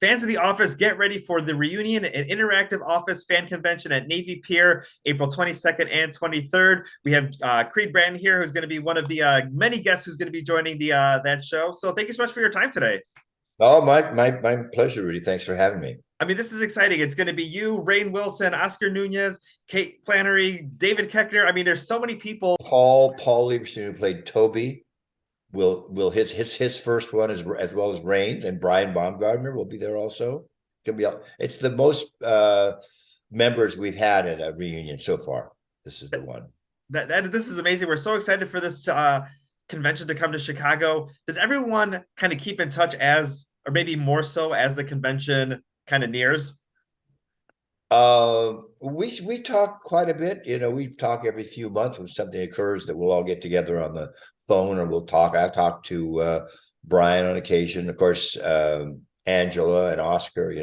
Fans of The Office, get ready for the reunion and interactive Office fan convention at Navy Pier, April 22nd and 23rd. We have Creed Bratton here, who's going to be one of the many guests who's going to be joining the that show. So thank you so much for your time today. Oh, my pleasure, Rudy. Thanks for having me. I mean, this is exciting. It's going to be you, Rainn Wilson, Oscar Nunez, Kate Flannery, David Koechner. I mean, there's so many people. Paul Lieberstein, who played Toby, will his first one as well as Rains, and Brian Baumgartner will be there also. It's the most members we've had at a reunion so far. This is the one. This is amazing. We're so excited for this convention to come to Chicago. Does everyone kind of keep in touch or maybe more so as the convention kind of nears? We talk quite a bit. We talk every few months when something occurs that we'll all get together on the phone or we'll talk. I've talked to Brian on occasion. Of course, Angela and Oscar,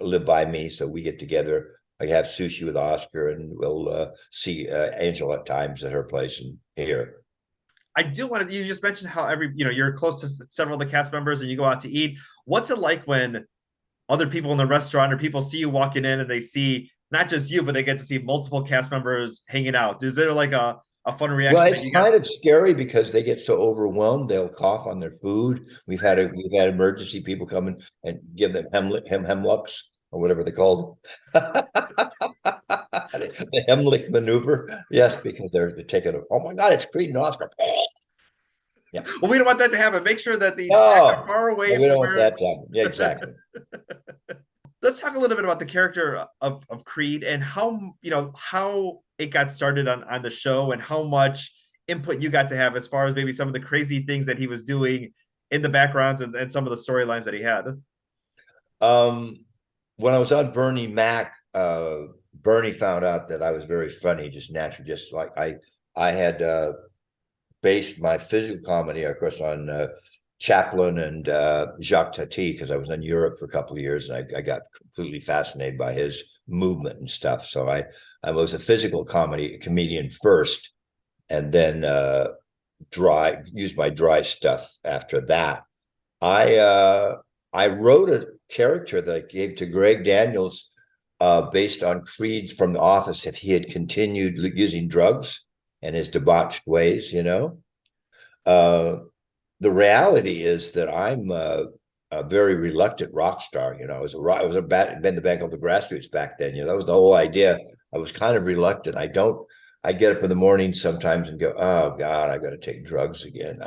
live by me, so we get together. I have sushi with Oscar, and we'll see Angela at times at her place and here. I do want to. You just mentioned how you're close to several of the cast members, and you go out to eat. What's it like when other people in the restaurant or people see you walking in and they see not just you, but they get to see multiple cast members hanging out? Is there like a fun reaction? Well, it's kind of scary because they get so overwhelmed they'll cough on their food. We've had emergency people come in and give them hemlocks or whatever they called them. The Heimlich maneuver. Yes, because they're taking oh my God, it's Creed and Oscar. Yeah. Well, we don't want that to happen. Make sure that these are far away. We don't want that to happen. Yeah, exactly. Let's talk a little bit about the character of Creed and how it got started on the show and how much input you got to have as far as maybe some of the crazy things that he was doing in the backgrounds and some of the storylines that he had. When I was on Bernie Mac, Bernie found out that I was very funny, just naturally, just like I had based my physical comedy, of course, on Chaplin and Jacques Tati, because I was in Europe for a couple of years, and I got completely fascinated by his movement and stuff. So I was a physical comedian first, and then used my dry stuff after that. I wrote a character that I gave to Greg Daniels based on Creed from The Office if he had continued using drugs and his debauched ways, The reality is that I'm a very reluctant rock star. I was been the bank of the grassroots back then. That was the whole idea. I was kind of reluctant. I get up in the morning sometimes and go, oh God, I got to take drugs again.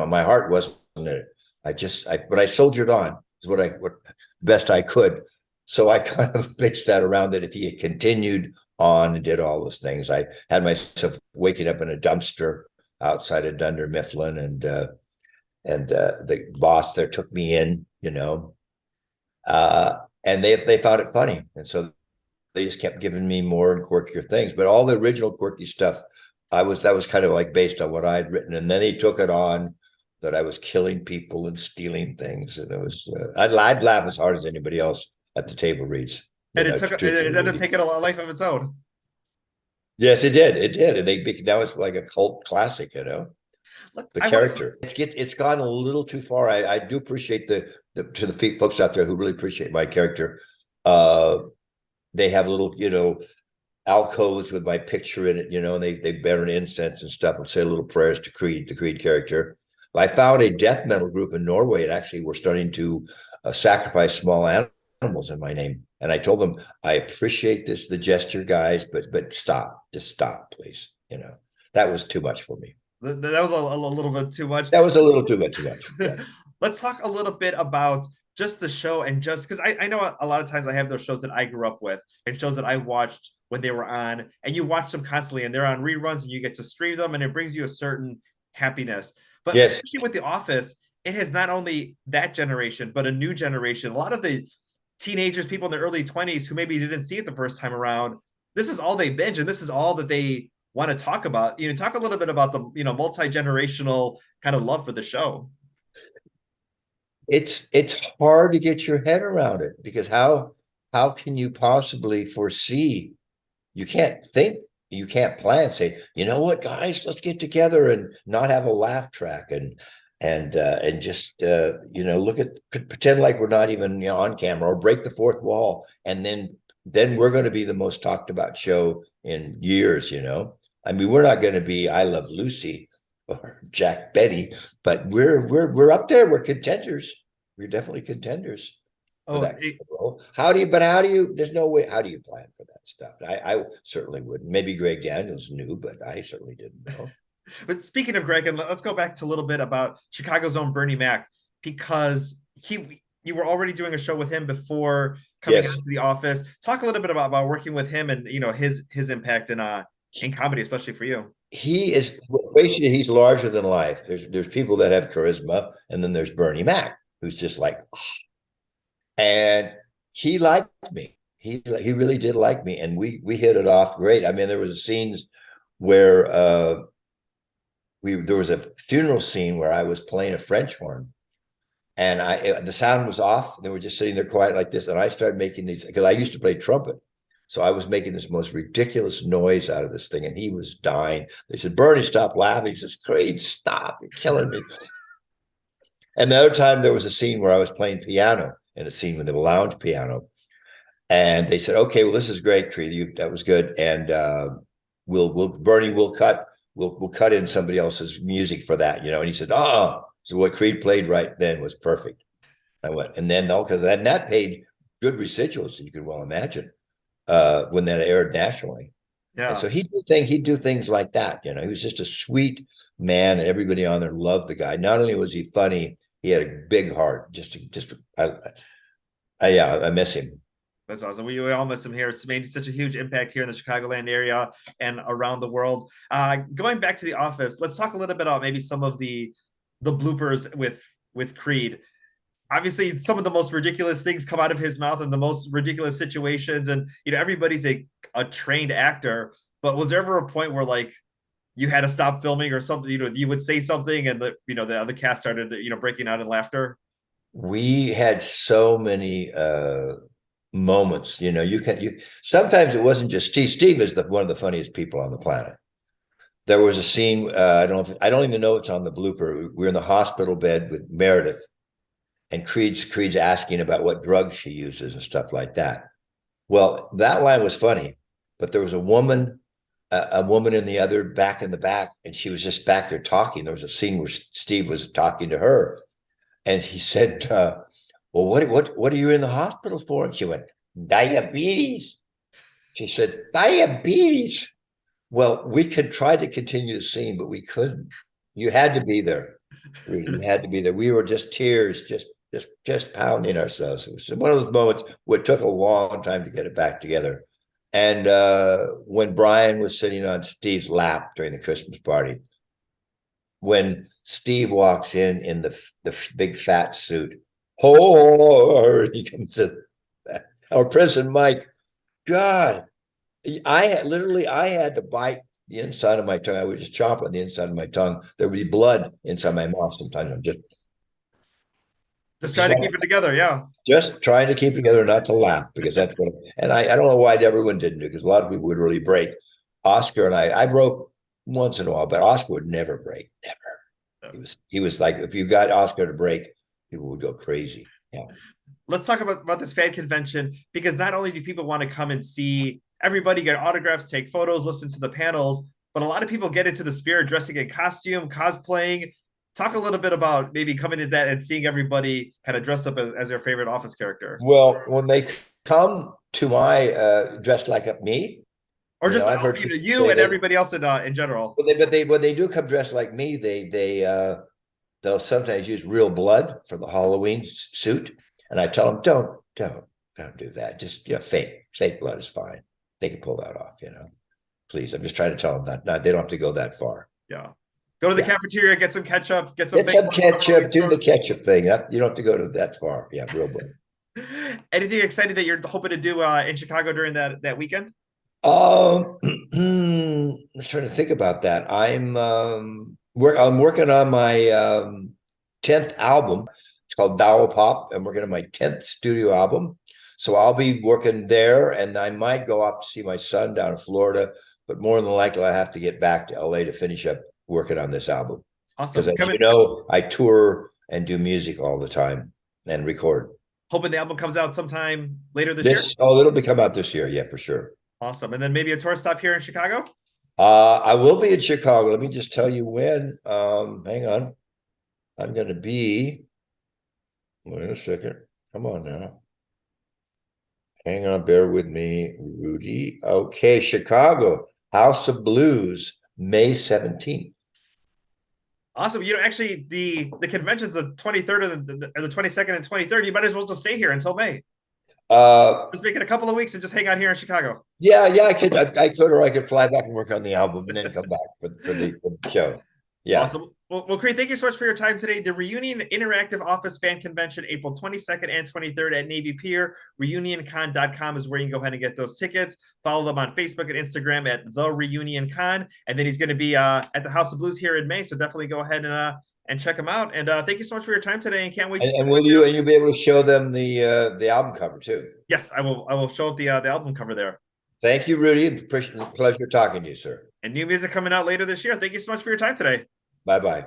My heart wasn't in it. But I soldiered on. Is what best I could. So I kind of based that around that if he had continued on and did all those things, I had myself waking up in a dumpster outside of Dunder Mifflin, and the boss there took me in, and they found it funny, and so they just kept giving me more and quirkier things. But all the original quirky stuff, that was kind of like based on what I had written, and then he took it on that I was killing people and stealing things, and it was I'd laugh as hard as anybody else at the table reads. And it ended up taking a life of its own. Yes, it did. It did, and now it's like a cult classic. The character. It's gone a little too far. I do appreciate to the folks out there who really appreciate my character. They have little alcoves with my picture in it, and they burn incense and stuff and say little prayers to the Creed character. I found a death metal group in Norway, and actually we're starting to sacrifice small animals in my name. And I told them, I appreciate the gesture, guys, but just stop, please. That was too much for me. That was a little bit too much. That was a little too much. Yeah. Let's talk a little bit about just the show, and just because I know a lot of times I have those shows that I grew up with and shows that I watched when they were on, and you watch them constantly and they're on reruns and you get to stream them and it brings you a certain happiness. But yes, especially with The Office, it has not only that generation, but a new generation. A lot of the teenagers, people in their early 20s who maybe didn't see it the first time around, this is all they binge, and this is all that they want to talk about. Talk a little bit about the multi-generational kind of love for the show. It's hard to get your head around it, because how can you possibly foresee? You can't think. You can't plan, say, you know what, guys, let's get together and not have a laugh track. And and just look at pretend like we're not even on camera, or break the fourth wall, and then we're going to be the most talked about show in years. I mean, we're not going to be I Love Lucy or Jack Benny, but we're up there. We're contenders. We're definitely contenders for Oh, that role. How do you? There's no way. How do you plan for that stuff? I certainly wouldn't. Maybe Greg Daniels knew, but I certainly didn't know. but speaking of Greg, and let's go back to a little bit about Chicago's own Bernie Mac, because you were already doing a show with him before coming Yes, out to the office. Talk a little bit about working with him and his impact in comedy, especially for you. he is basically he's larger than life. There's people that have charisma, and then there's Bernie Mac, who's just like, and he liked me. He really did like me, and we hit it off great. I mean, there was scenes where there was a funeral scene where I was playing a French horn, and the sound was off. They were just sitting there quiet like this, and I started making these because I used to play trumpet. So I was making this most ridiculous noise out of this thing, and he was dying. They said, Bernie, stop laughing. He says, Creed, stop. You're killing me. And the other time there was a scene where I was playing piano in a scene with a lounge piano. And they said, okay, well, this is great, Creed. That was good. And Bernie, we'll cut in somebody else's music for that, And he said, oh, so what Creed played right then was perfect. I went, and then because that paid good residuals, you could well imagine, when that aired nationally. Yeah. And so he'd do things like that. He was just a sweet man, and everybody on there loved the guy. Not only was he funny, he had a big heart. I miss him. That's awesome. We all miss him here. It's made such a huge impact here in the Chicagoland area and around the world. Going back to The Office, let's talk a little bit about maybe some of the bloopers with Creed. Obviously, some of the most ridiculous things come out of his mouth in the most ridiculous situations, and everybody's a trained actor. But was there ever a point where like you had to stop filming or something? You would say something, and the other cast started breaking out in laughter. We had so many moments. Sometimes it wasn't just Steve. Steve is one of the funniest people on the planet. There was a scene, I don't even know it's on the blooper. We're in the hospital bed with Meredith, and Creed's asking about what drugs she uses and stuff like that. Well, that line was funny, but there was a woman in the other back in the back, and she was just back there talking. There was a scene where Steve was talking to her, and he said, well, what are you in the hospital for? And she went, diabetes. She said, diabetes. Well, we could try to continue the scene, but we couldn't. You had to be there. You had to be there. We were just tears, just pounding ourselves. It was one of those moments where it took a long time to get it back together. And when Brian was sitting on Steve's lap during the Christmas party, when Steve walks in the big fat suit, he comes in, our President Mike, God, I had to bite the inside of my tongue. I would just chomp on the inside of my tongue. There would be blood inside my mouth sometimes. I'm just trying to keep it together. Yeah. Just trying to keep it together, not to laugh, because that's what, and I don't know why everyone didn't do, because a lot of people would really break. Oscar and I broke once in a while, but Oscar would never break. Never. He was like, if you got Oscar to break, people would go crazy. Yeah. Let's talk about this fan convention, because not only do people want to come and see everybody, get autographs, take photos, listen to the panels, but a lot of people get into the spirit, dressing in costume, cosplaying. Talk a little bit about maybe coming to that and seeing everybody kind of dressed up as their favorite Office character. Well, when they come to my dressed like me, or just I've heard you and everybody else in general. But when they do come dressed like me, they'll sometimes use real blood for the Halloween suit, and I tell them don't do that. Just fake blood is fine. They can pull that off. Please. I'm just trying to tell them that. No, they don't have to go that far. Yeah. Go to the cafeteria, get some ketchup, get some ketchup, do the ketchup thing. You don't have to go to that far. Yeah, real blood. Anything exciting that you're hoping to do in Chicago during that weekend? I'm trying to think about that. I'm working on my 10th album. It's called Dowel Pop. I'm working on my 10th studio album. So I'll be working there, and I might go off to see my son down in Florida, but more than likely I have to get back to LA to finish up working on this album. Awesome. you know, I tour and do music all the time and record. Hoping the album comes out sometime later this year. It'll be come out this year, yeah, for sure. Awesome. And then maybe a tour stop here in Chicago. I will be in Chicago. Let me just tell you when. Hang on. I'm going to be. Wait a second. Come on now. Hang on, bear with me, Rudy. Okay, Chicago, House of Blues, May 17th. Awesome. You know, actually, the convention's the 23rd or the 22nd and 23rd. You might as well just stay here until May. Just make it a couple of weeks and just hang out here in Chicago. Yeah, I could, or I could fly back and work on the album and then come back for the show. Yeah. Awesome. Well, Creed, thank you so much for your time today. The Reunion Interactive Office Fan Convention, April 22nd and 23rd at Navy Pier. ReunionCon.com is where you can go ahead and get those tickets. Follow them on Facebook and Instagram at The Reunion Con. And then he's going to be at the House of Blues here in May. So definitely go ahead and check him out. And thank you so much for your time today. And can't wait to see you'll be able to show them the album cover too. Yes, I will show up the album cover there. Thank you, Rudy. Pleasure talking to you, sir. And new music coming out later this year. Thank you so much for your time today. Bye-bye.